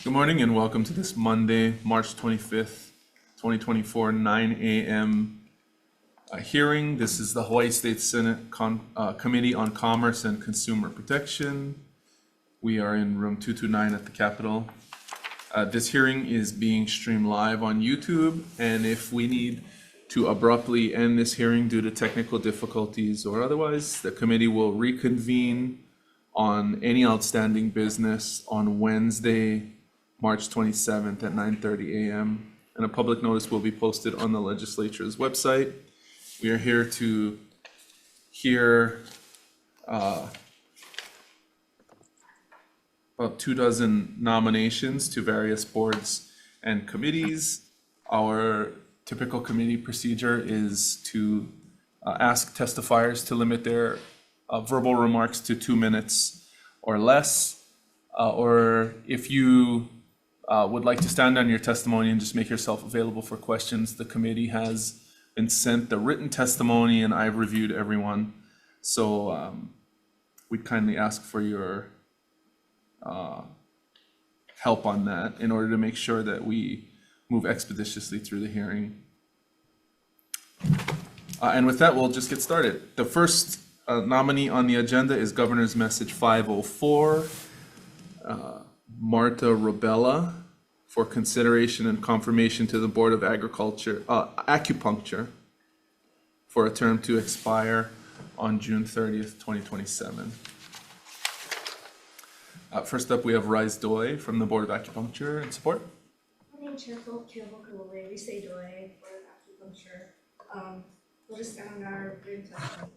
Good morning and welcome to this Monday, March 25th, 2024, 9 a.m. Hearing. This is the Hawaii State Senate Committee on Commerce and Consumer Protection. We are in room 229 at the Capitol. This hearing is being streamed live on YouTube, and if we need to abruptly end this hearing due to technical difficulties or otherwise, the committee will reconvene on any outstanding business on Wednesday, March 27th at 9:30 a.m. and a public notice will be posted on the legislature's website. We are here to hear about 24 nominations to various boards and committees. Our typical committee procedure is to ask testifiers to limit their verbal remarks to 2 minutes or less, or if you would like to stand on your testimony and just make yourself available for questions, the committee has been sent the written testimony and I've reviewed everyone. So we'd kindly ask for your help on that in order to make sure that we move expeditiously through the hearing. And with that, we'll just get started. The first nominee on the agenda is Governor's Message 504, Marta Robella, for consideration and confirmation to the Board of Acupuncture for a term to expire on June 30th, 2027. First up, we have Rise Doi from the Board of Acupuncture in support. Morning, Chair Phil Campbell-Kalole, we say Doi, Board of Acupuncture. We'll just stand on our written testimony.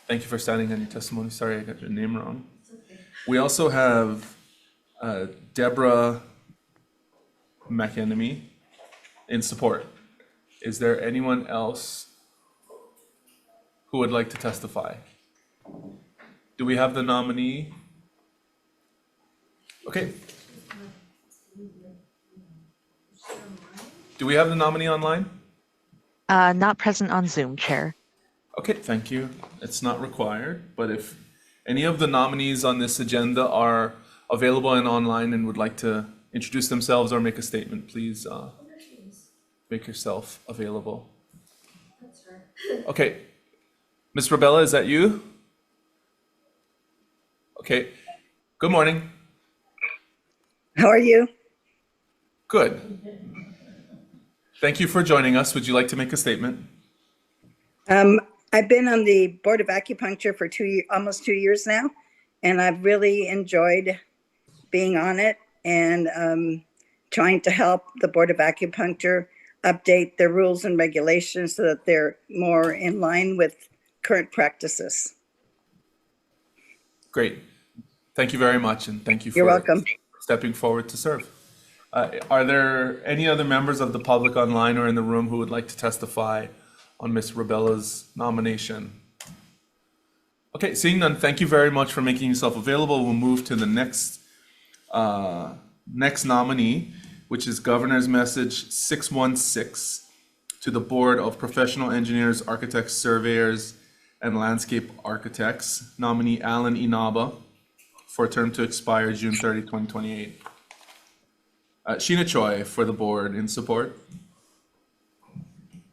Thank you for standing on your testimony. Sorry, I got your name wrong. It's okay. We also have Deborah McEnemy in support. Is there anyone else who would like to testify? Do we have the nominee? Okay. Do we have the nominee online? Not present on Zoom, Chair. Okay, thank you. It's not required, but if any of the nominees on this agenda are available and online and would like to introduce themselves or make a statement, please make yourself available. That's her. Okay. Ms. Robella, is that you? Okay. Good morning. How are you? Good. Thank you for joining us. Would you like to make a statement? I've been on the Board of Acupuncture for almost 2 years now, and I've really enjoyed being on it and trying to help the Board of Acupuncture update their rules and regulations so that they're more in line with current practices. Great. Thank you very much, and thank you for You're welcome. stepping forward to serve. Are there any other members of the public online or in the room who would like to testify on Ms. Robella's nomination? Okay, seeing none, thank you very much for making yourself available. We'll move to the next nominee, which is Governor's Message 616 to the Board of Professional Engineers, Architects, Surveyors, and Landscape Architects, nominee Alan Inaba, for a term to expire June 30, 2028. Sheena Choi for the board in support.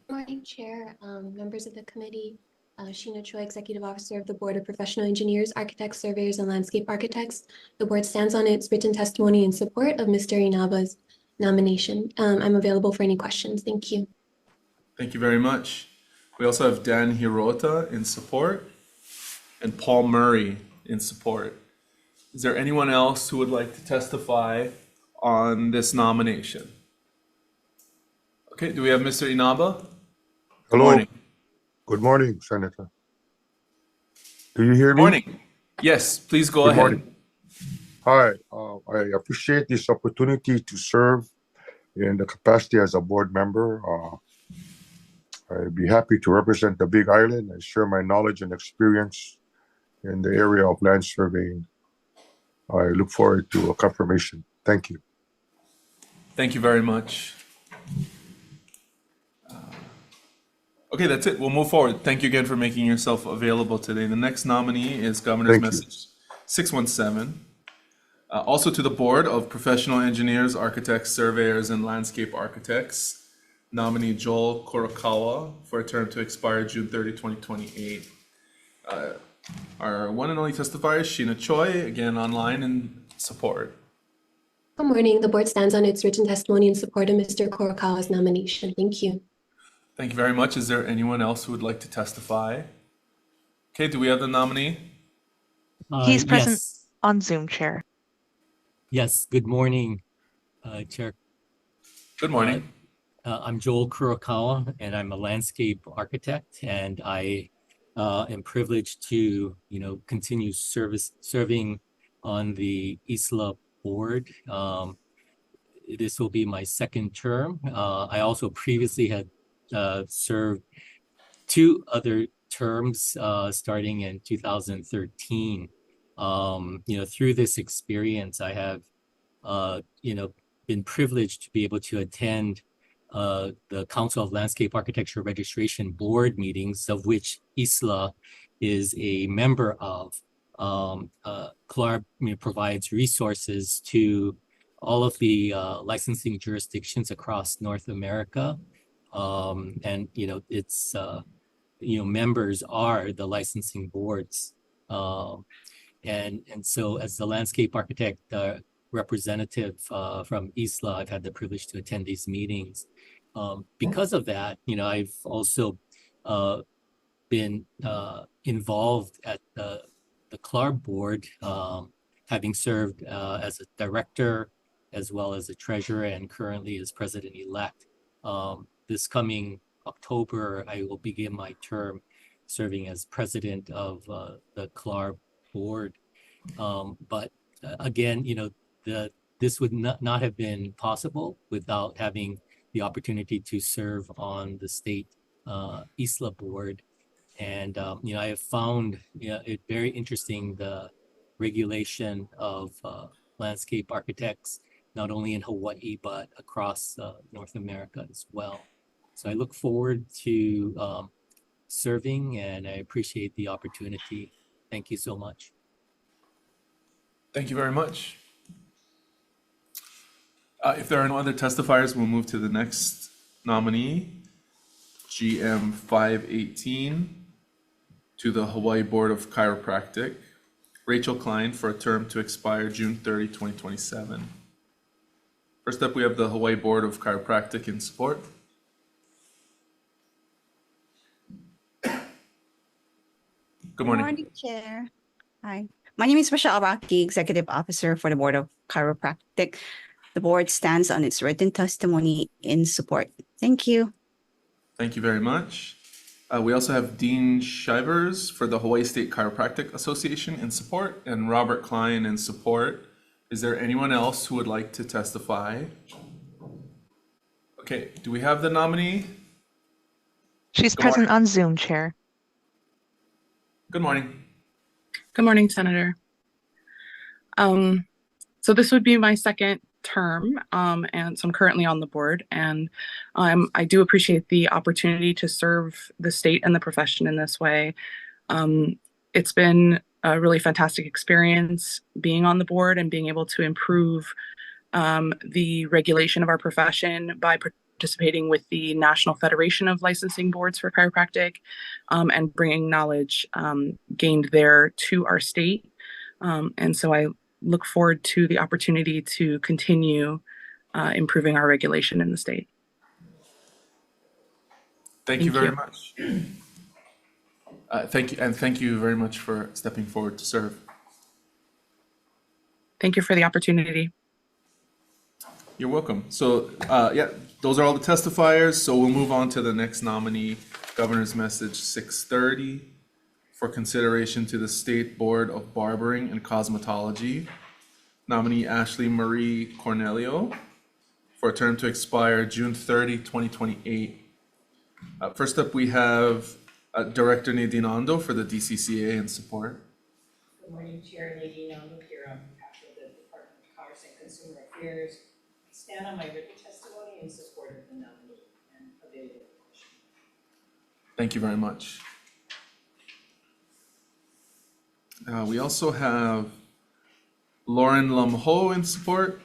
Good morning, Chair, members of the committee. Sheena Choi, Executive Officer of the Board of Professional Engineers, Architects, Surveyors, and Landscape Architects. The board stands on its written testimony in support of Mr. Inaba's nomination. I'm available for any questions. Thank you. Thank you very much. We also have Dan Hirota in support and Paul Murray in support. Is there anyone else who would like to testify on this nomination? Okay, do we have Mr. Inaba? Good Hello. morning. Good morning, Senator. Do you hear Good me? morning. Yes, please go Good ahead. morning. Hi, I appreciate this opportunity to serve in the capacity as a board member. I'd be happy to represent the Big Island and share my knowledge and experience in the area of land surveying. I look forward to a confirmation. Thank you. Thank you very much. Okay, that's it. We'll move forward. Thank you again for making yourself available today. The next nominee is Governor's Thank you. Message 617 Also to the Board of Professional Engineers, Architects, Surveyors, and Landscape Architects, nominee Joel Kurokawa for a term to expire June 30, 2028. Our one and only testifier, Sheena Choi, again online in support. Good morning. The board stands on its written testimony in support of Mr. Kurokawa's nomination. Thank you. Thank you very much. Is there anyone else who would like to testify? Okay, do we have the nominee? He's present Yes, on Zoom, Chair. yes. Good morning, Chair. Good morning. I'm Joel Kurokawa, and I'm a landscape architect, and I am privileged to, continue serving on the ISLA board. This will be my second term. I also previously had served 2 other terms starting in 2013. Through this experience, I have, been privileged to be able to attend the Council of Landscape Architecture Registration Board meetings, of which ISLA is a member of. CLARB provides resources to all of the licensing jurisdictions across North America. And, it's, members are the licensing boards. And so as the landscape architect representative from ISLA, I've had the privilege to attend these meetings. Because of that, I've also been involved at the CLARB board, having served as a director, as well as a treasurer, and currently as president-elect. This coming October, I will begin my term serving as president of the CLARB board. But again, this would not have been possible without having the opportunity to serve on the state ISLA board. And, I have found it very interesting, the regulation of landscape architects, not only in Hawaii, but across North America as well. So I look forward to serving, and I appreciate the opportunity. Thank you so much. Thank you very much. If there are no other testifiers, we'll move to the next nominee, GM 518, to the Hawaii Board of Chiropractic, Rachel Klein, for a term to expire June 30, 2027. First up, we have the Hawaii Board of Chiropractic in support. Good morning. Good morning, Chair. Hi, my name is Michelle Araki, Executive Officer for the Board of Chiropractic. The board stands on its written testimony in support. Thank you. Thank you very much. We also have Dean Shivers for the Hawaii State Chiropractic Association in support, and Robert Klein in support. Is there anyone else who would like to testify? Okay, do we have the nominee? She's Good present morning. on Zoom, Chair. Good morning. Good morning, Senator. So this would be my second term, and so I'm currently on the board, and I do appreciate the opportunity to serve the state and the profession in this way. It's been a really fantastic experience being on the board and being able to improve the regulation of our profession by participating with the National Federation of Licensing Boards for Chiropractic, and bringing knowledge gained there to our state. And so I look forward to the opportunity to continue improving our regulation in the state. Thank you very much. Thank you, and thank you very much for stepping forward to serve. Thank you for the opportunity. You're welcome. So, yeah, those are all the testifiers. So we'll move on to the next nominee, Governor's Message 630, for consideration to the State Board of Barbering and Cosmetology. Nominee Ashley Marie Cornelio for a term to expire June 30, 2028. First up, we have Director Nadine Ondo for the DCCA in support. Good morning, Chair. Nadine Ondo here on behalf of the Department of Commerce and Consumer Affairs. I stand on my written testimony in support of the nominee and available question. Thank you very much. We also have Lauren Lumho in support.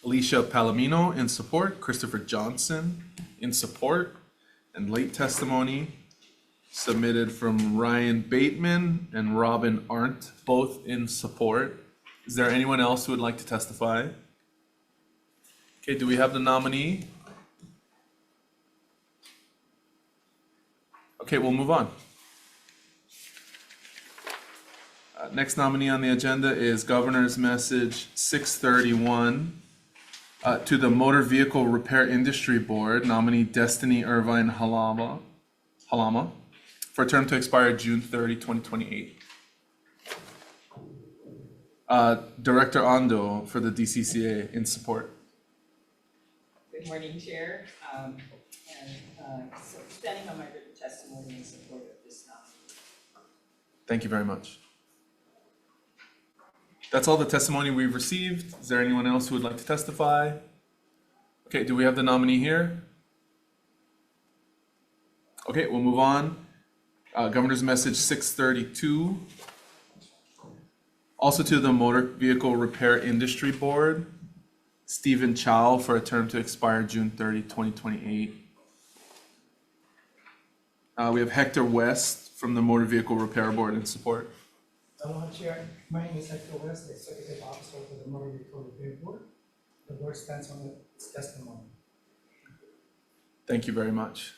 Alicia Palomino in support. Christopher Johnson in support. And late testimony submitted from Ryan Bateman and Robin Arndt, both in support. Is there anyone else who would like to testify? Okay, do we have the nominee? Okay, we'll move on. Next nominee on the agenda is Governor's Message 631 to the Motor Vehicle Repair Industry Board, nominee Destiny Irvine Halama, for a term to expire June 30, 2028. Director Ando for the DCCA in support. Good morning, Chair. So standing on my written testimony in support of this nominee. Thank you very much. That's all the testimony we've received. Is there anyone else who would like to testify? Okay, do we have the nominee here? Okay, we'll move on. Governor's Message 632. Also to the Motor Vehicle Repair Industry Board, Stephen Chow for a term to expire June 30, 2028. We have Hector West from the Motor Vehicle Repair Board in support. Aloha, Chair. My name is Hector West, Executive Officer for the Motor Vehicle Repair Board. The board stands on its testimony. Thank you very much.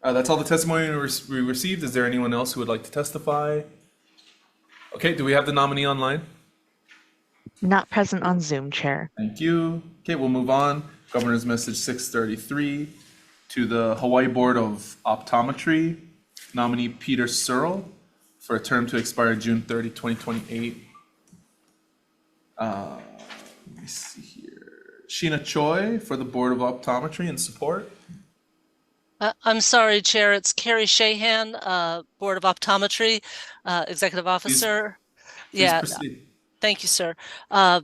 That's all the testimony we received. Is there anyone else who would like to testify? Okay, do we have the nominee online? Not present on Zoom, Chair. Thank you. Okay, we'll move on. Governor's Message 633 to the Hawaii Board of Optometry, nominee Peter Searle for a term to expire June 30, 2028. Let me see here. Sheena Choi for the Board of Optometry in support. I'm sorry, Chair. It's Carrie Shahan, Board of Optometry, Executive Officer. Please proceed. Thank you, sir. Thank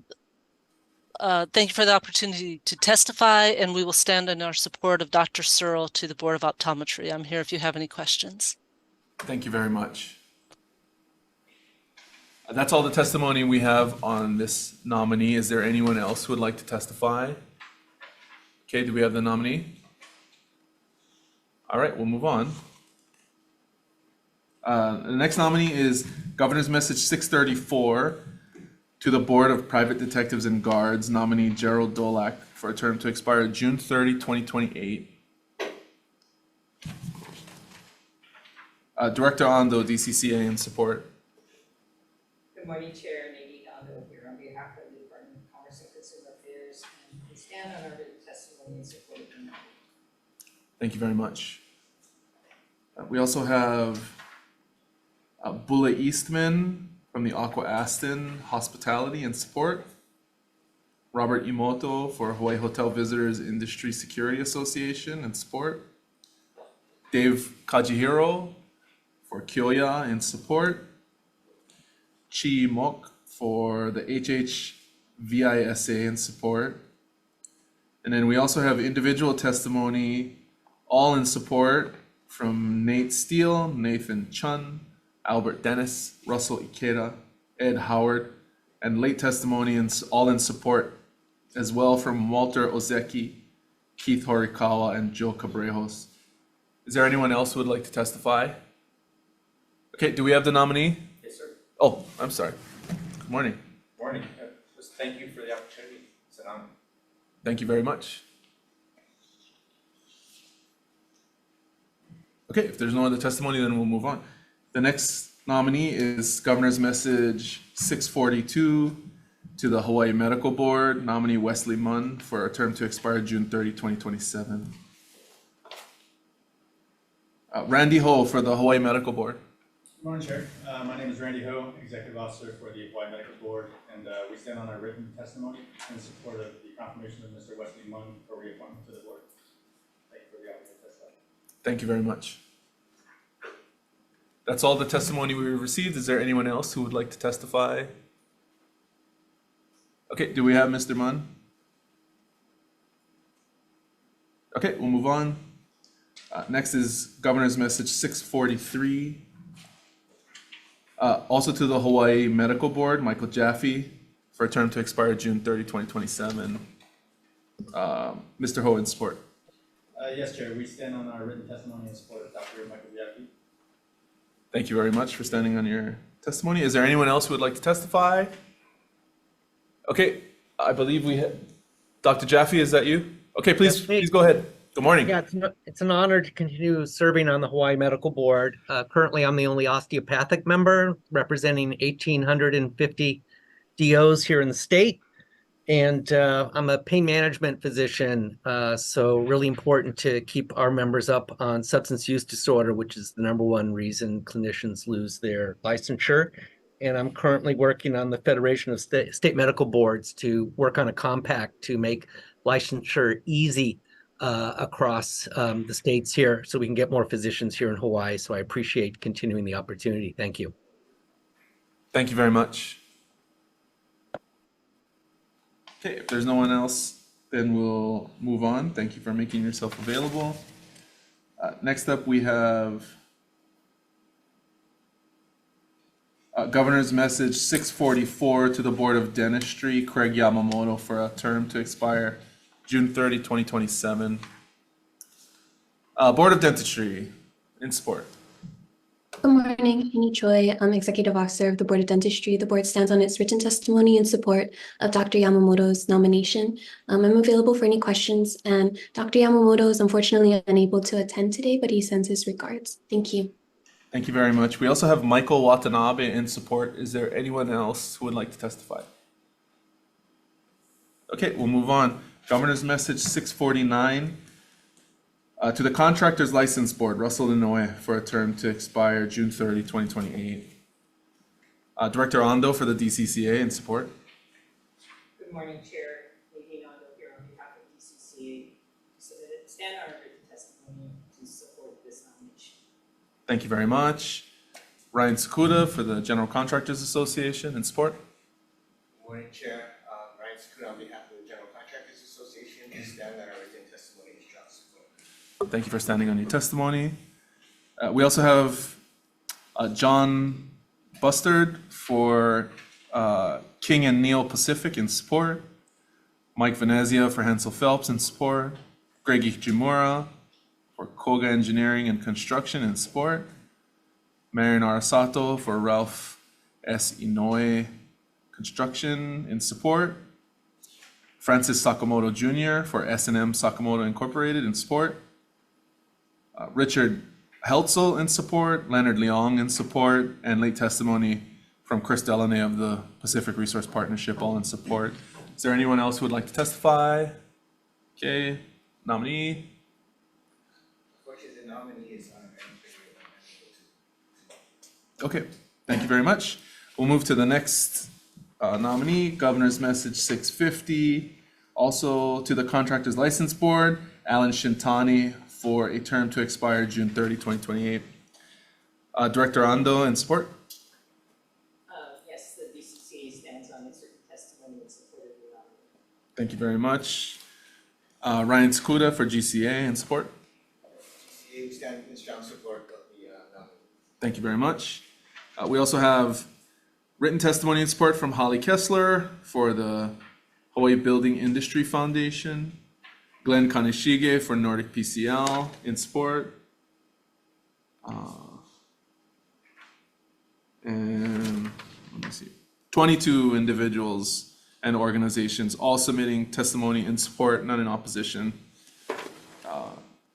you for the opportunity to testify, and we will stand in our support of Dr. Searle to the Board of Optometry. I'm here if you have any questions. Thank you very much. That's all the testimony we have on this nominee. Is there anyone else who would like to testify? Okay, do we have the nominee? All right, we'll move on. The next nominee is Governor's Message 634 to the Board of Private Detectives and Guards, nominee Gerald Dolak for a term to expire June 30, 2028. Director Ando, DCCA in support. Good morning, Chair. Nadine Ando here on behalf of the Department of Commerce and Consumer Affairs, and we stand on our written testimony in support of the nominee. Thank you very much. We also have Bula Eastman from the Aqua Aston Hospitality and Support. Robert Imoto for Hawaii Hotel Visitors Industry Security Association and support. Dave Kajihiro for Kyoya in support. Chi Mok for the HHVISA in support. And then we also have individual testimony, all in support, from Nate Steele, Nathan Chun, Albert Dennis, Russell Ikeda, Ed Howard, and late testimony all in support as well from Walter Ozeki, Keith Horikawa, and Joe Cabrejos. Is there anyone else who would like to testify? Okay, do we have the nominee? Yes, sir. Oh, I'm sorry. Good morning. Morning. Just thank you for the opportunity. It's an honor. Thank you very much. Okay, if there's no other testimony, then we'll move on. The next nominee is Governor's Message 642 to the Hawaii Medical Board, nominee Wesley Munn for a term to expire June 30, 2027. Randy Ho for the Hawaii Medical Board. Good morning, Chair. My name is Randy Ho, Executive Officer for the Hawaii Medical Board, and we stand on our written testimony in support of the confirmation of Mr. Wesley Munn for reappointment to the board. Thank you for the opportunity to testify. Thank you very much. That's all the testimony we received. Is there anyone else who would like to testify? Okay, do we have Mr. Munn? Okay, we'll move on. Next is Governor's Message 643 Also to the Hawaii Medical Board, Michael Jaffe, for a term to expire June 30, 2027. Mr. Ho, in support. Yes, Chair, we stand on our written testimony in support of Dr. Michael Jaffe. Thank you very much for standing on your testimony. Is there anyone else who would like to testify? Okay, I believe we have, Dr. Jaffe, is that you? Okay, please go ahead. Good morning. Yeah, it's an honor to continue serving on the Hawaii Medical Board. Currently, I'm the only osteopathic member representing 1,850 DOs here in the state. And I'm a pain management physician, so really important to keep our members up on substance use disorder, which is the #1 reason clinicians lose their licensure. And I'm currently working on the Federation of State Medical Boards to work on a compact to make licensure easy across the states here so we can get more physicians here in Hawaii. So I appreciate continuing the opportunity. Thank you. Thank you very much. Okay, if there's no one else, then we'll move on. Thank you for making yourself available. Next up, we have Governor's Message 644 to the Board of Dentistry, Craig Yamamoto, for a term to expire June 30, 2027. Board of Dentistry, in support. Good morning, Amy Choi. I'm Executive Officer of the Board of Dentistry. The board stands on its written testimony in support of Dr. Yamamoto's nomination. I'm available for any questions, and Dr. Yamamoto is unfortunately unable to attend today, but he sends his regards. Thank you. Thank you very much. We also have Michael Watanabe in support. Is there anyone else who would like to testify? Okay, we'll move on. Governor's Message 649. To the Contractors License Board, Russell Inouye, for a term to expire June 30, 2028. Director Ondo for the DCCA, in support. Good morning, Chair. Nadine Ondo here on behalf of DCCA. Stand on our written testimony to support this nomination. Thank you very much. Ryan Sakuda for the General Contractors Association, in support. Good morning, Chair. Ryan Sakuda on behalf of the General Contractors Association. We stand on our written testimony in strong support. Thank you for standing on your testimony. We also have John Bustard for King and Neil Pacific, in support. Mike Venezia for Hansel Phelps, in support. Greg Ichimura for Koga Engineering and Construction, in support. Marion Arasato for Ralph S. Inoue Construction, in support. Francis Sakamoto Jr. for S&M Sakamoto Incorporated, in support. Richard Heltzel, in support. Leonard Leong, in support. And late testimony from Chris Delaney of the Pacific Resource Partnership, all in support. Is there anyone else who would like to testify? Okay, nominee. Unfortunately, the nominee is unavailable. Okay, thank you very much. We'll move to the next nominee, Governor's Message 650. Also to the Contractors License Board, Alan Shintani, for a term to expire June 30, 2028. Director Ondo, in support. Yes, the DCCA stands on its written testimony in support of the nominee. Thank you very much. Ryan Sakuda for GCA, in support. GCA, we stand in strong support of the nominee. Thank you very much. We also have written testimony in support from Holly Kessler for the Hawaii Building Industry Foundation. Glenn Kaneshige for Nordic PCL, in support. And let me see, 22 individuals and organizations all submitting testimony in support, none in opposition.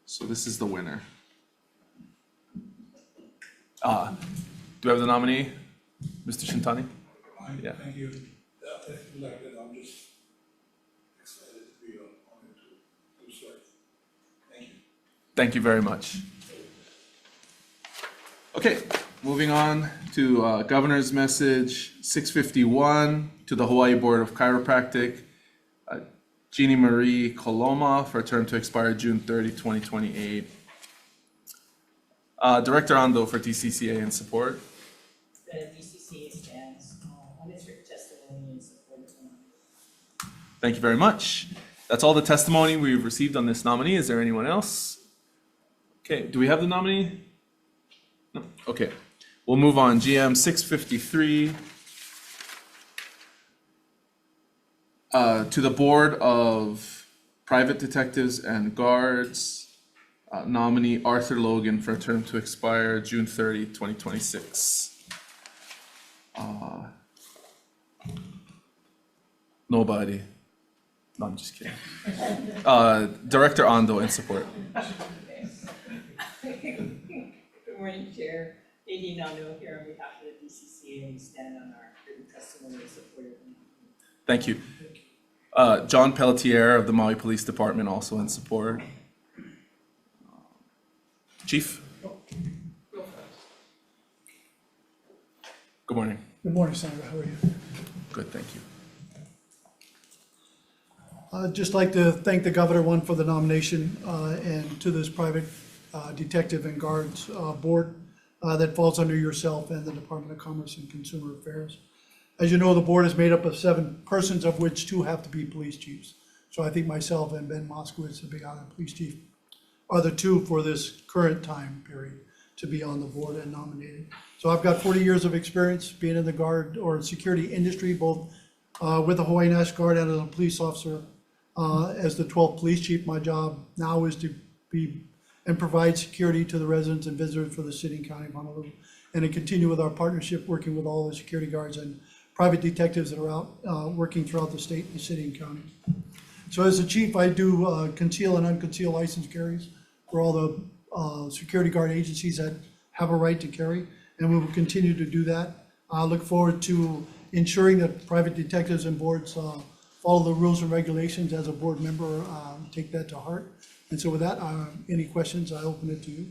So this is the winner. Do we have the nominee, Mr. Shintani? Yeah. Thank you. If elected, I'm just excited to be honored to serve. Thank you. Thank you very much. Okay, moving on to Governor's Message 651 to the Hawaii Board of Chiropractic. Jeannie Marie Coloma for a term to expire June 30, 2028. Director Ondo for DCCA, in support. The DCCA stands on its written testimony in support of the nominee. Thank you very much. That's all the testimony we've received on this nominee. Is there anyone else? Okay, do we have the nominee? No. Okay. We'll move on. GM 653. To the Board of Private Detectives and Guards, nominee Arthur Logan for a term to expire June 30, 2026. Nobody. No, I'm just kidding. Director Ando in support. Good morning, Chair. Nadine Nando here on behalf of the DCCA, and we stand on our written testimony in support of the nominee. Thank you. John Pelletier of the Maui Police Department also in support. Chief? Good morning. Good morning, Senator. How are you? Good, thank you. I'd just like to thank the governor, one, for the nomination, and to this private detective and guards board that falls under yourself and the Department of Commerce and Consumer Affairs. As you know, the board is made up of 7 persons, of which 2 have to be police chiefs. So I think myself and Ben Moskowitz, the Big Island Police Chief, are the 2 for this current time period to be on the board and nominated. So I've got 40 years of experience being in the guard or security industry, both with the Hawaii National Guard and as a police officer. As the 12th police chief, my job now is to be and provide security to the residents and visitors for the city and county of Honolulu, and to continue with our partnership, working with all the security guards and private detectives that are out working throughout the state, the city and county. So as the chief, I do conceal and unconceal license carries for all the security guard agencies that have a right to carry, and we will continue to do that. I look forward to ensuring that private detectives and boards follow the rules and regulations. As a board member, take that to heart. And so with that, any questions, I open it to you.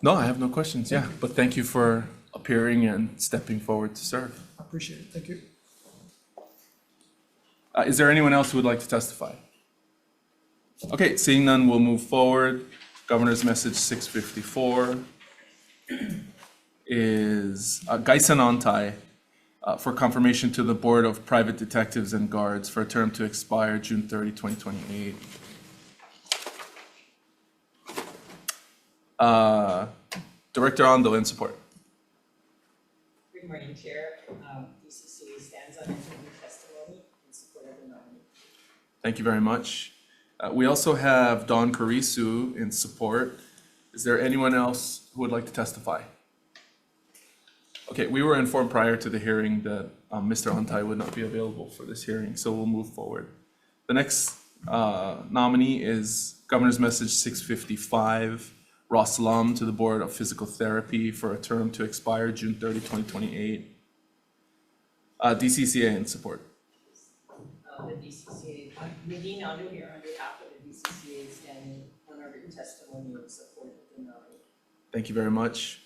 No, I have no questions, yeah, but thank you for appearing and stepping forward to serve. I appreciate it. Thank you. Is there anyone else who would like to testify? Okay, seeing none, we'll move forward. Governor's Message 654 is Gaisan Ontai for confirmation to the Board of Private Detectives and Guards for a term to expire June 30, 2028. Director Ando in support. Good morning, Chair. DCCA stands on its written testimony in support of the nominee. Thank you very much. We also have Don Karisu in support. Is there anyone else who would like to testify? Okay, we were informed prior to the hearing that Mr. Ontai would not be available for this hearing, so we'll move forward. The next nominee is Governor's Message 655, Ross Lum to the Board of Physical Therapy for a term to expire June 30, 2028. DCCA in support. The DCCA, Nadine Ando here on behalf of the DCCA, standing on our written testimony in support of the nominee. Thank you very much.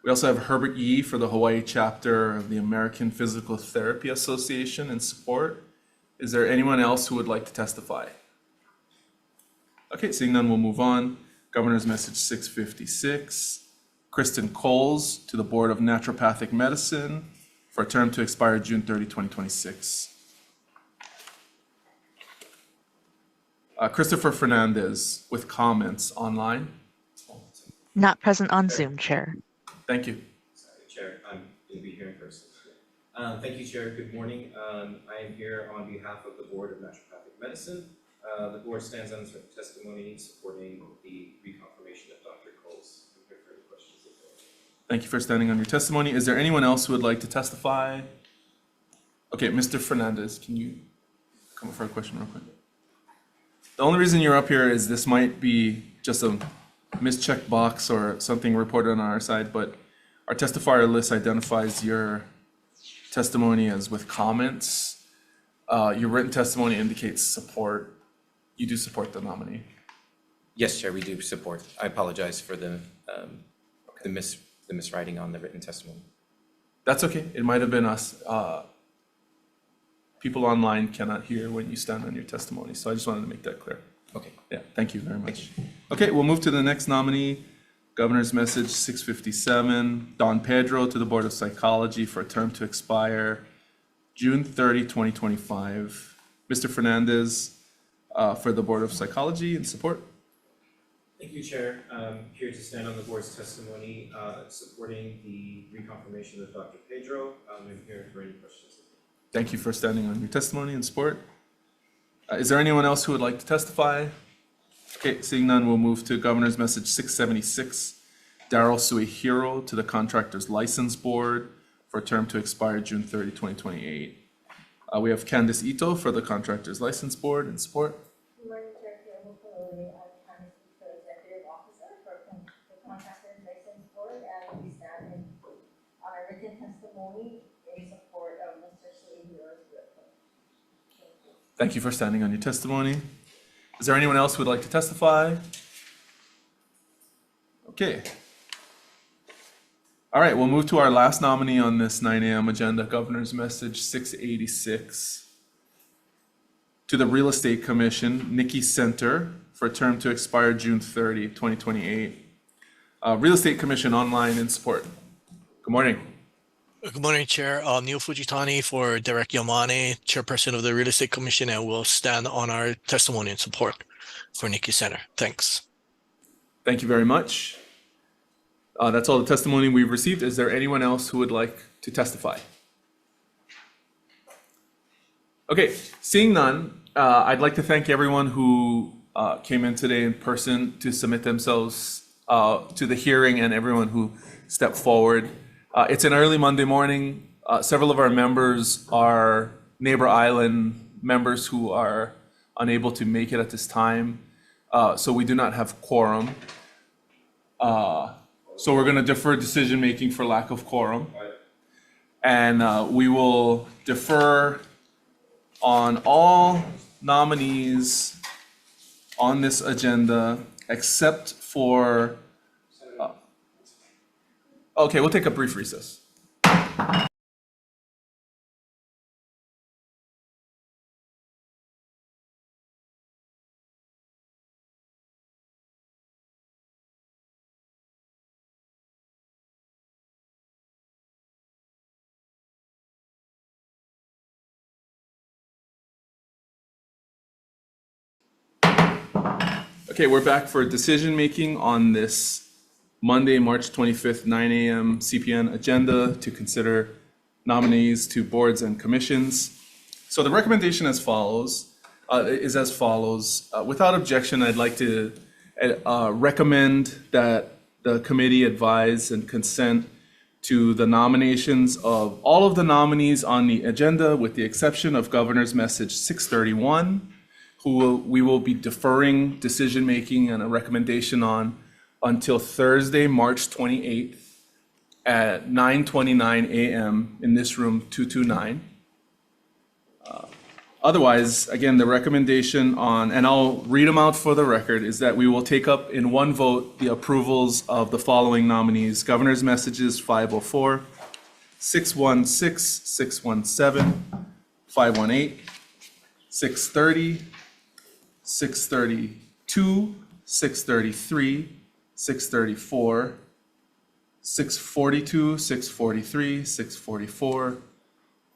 We also have Herbert Yee for the Hawaii chapter of the American Physical Therapy Association in support. Is there anyone else who would like to testify? Okay, seeing none, we'll move on. Governor's Message 656, Kristen Coles to the Board of Naturopathic Medicine for a term to expire June 30, 2026. Christopher Fernandez with comments online. Not present on Zoom, Chair. Thank you. Sorry, Chair, I'm going to be here in person. Thank you, Chair. Good morning. I am here on behalf of the Board of Naturopathic Medicine. The board stands on its written testimony supporting the reconfirmation of Dr. Coles. I'm here for any questions. Thank you for standing on your testimony. Is there anyone else who would like to testify? Okay, Mr. Fernandez, can you come up for a question real quick? The only reason you're up here is this might be just a mischecked box or something reported on our side, but our testifier list identifies your testimony as with comments. Your written testimony indicates support. You do support the nominee. Yes, Chair, we do support. I apologize for the miswriting on the written testimony. That's okay. It might have been us. People online cannot hear when you stand on your testimony, so I just wanted to make that clear. Okay. Yeah, thank you very much. Okay, we'll move to the next nominee. Governor's Message 657, Don Pedro to the Board of Psychology for a term to expire June 30, 2025. Mr. Fernandez for the Board of Psychology in support. Thank you, Chair. Here to stand on the board's testimony supporting the reconfirmation of Dr. Pedro. I'm here for any questions. Thank you for standing on your testimony and support. Is there anyone else who would like to testify? Okay, seeing none, we'll move to Governor's Message 676, Daryl Suehiro to the Contractors License Board for a term to expire June 30, 2028. We have Candice Ito for the Contractors License Board in support. Good morning, Chair Kiyobukulole. I'm Candice Ito, Executive Officer for the Contractors License Board, and we stand on our written testimony in support of Mr. Suehiro's appointment. Thank you for standing on your testimony. Is there anyone else who would like to testify? Okay. All right, we'll move to our last nominee on this 9 a.m. agenda, Governor's Message 686. To the Real Estate Commission, Nikki Center, for a term to expire June 30, 2028. Real Estate Commission online in support. Good morning. Good morning, Chair. Neil Fujitani for Derek Yamane, Chairperson of the Real Estate Commission, and will stand on our testimony and support for Nikki Center. Thanks. Thank you very much. That's all the testimony we've received. Is there anyone else who would like to testify? Okay, seeing none, I'd like to thank everyone who came in today in person to submit themselves to the hearing and everyone who stepped forward. It's an early Monday morning. Several of our members are Neighbor Island members who are unable to make it at this time. So we do not have quorum. So we're going to defer decision-making for lack of quorum. And we will defer on all nominees on this agenda except for... okay, we'll take a brief recess. Okay, we're back for decision-making on this Monday, March 25th, 9 a.m. CPN agenda to consider nominees to boards and commissions. So the recommendation is as follows. Without objection, I'd like to recommend that the committee advise and consent to the nominations of all of the nominees on the agenda with the exception of Governor's Message 631, we will be deferring decision-making and a recommendation on until Thursday, March 28th at 9:29 a.m. in this room 229. Otherwise, again, the recommendation on, and I'll read them out for the record, is that we will take up in one vote the approvals of the following nominees: Governor's Messages 504, 616, 617, 518, 630, 632, 633, 634, 642, 643, 644,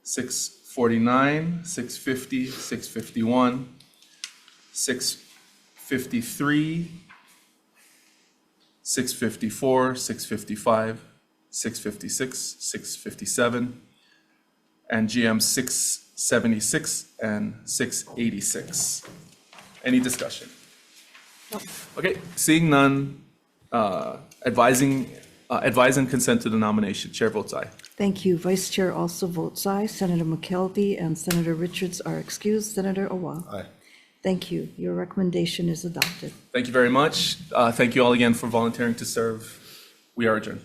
649, 650, 651, 653, 654, 655, 656, 657, and GM 676 and 686. Any discussion? Okay, seeing none, advise and consent to the nomination. Chair votes aye. Thank you. Vice Chair also votes aye. Senator McKelvey and Senator Richards are excused. Senator Owa. Aye. Thank you. Your recommendation is adopted. Thank you very much. Thank you all again for volunteering to serve. We are adjourned.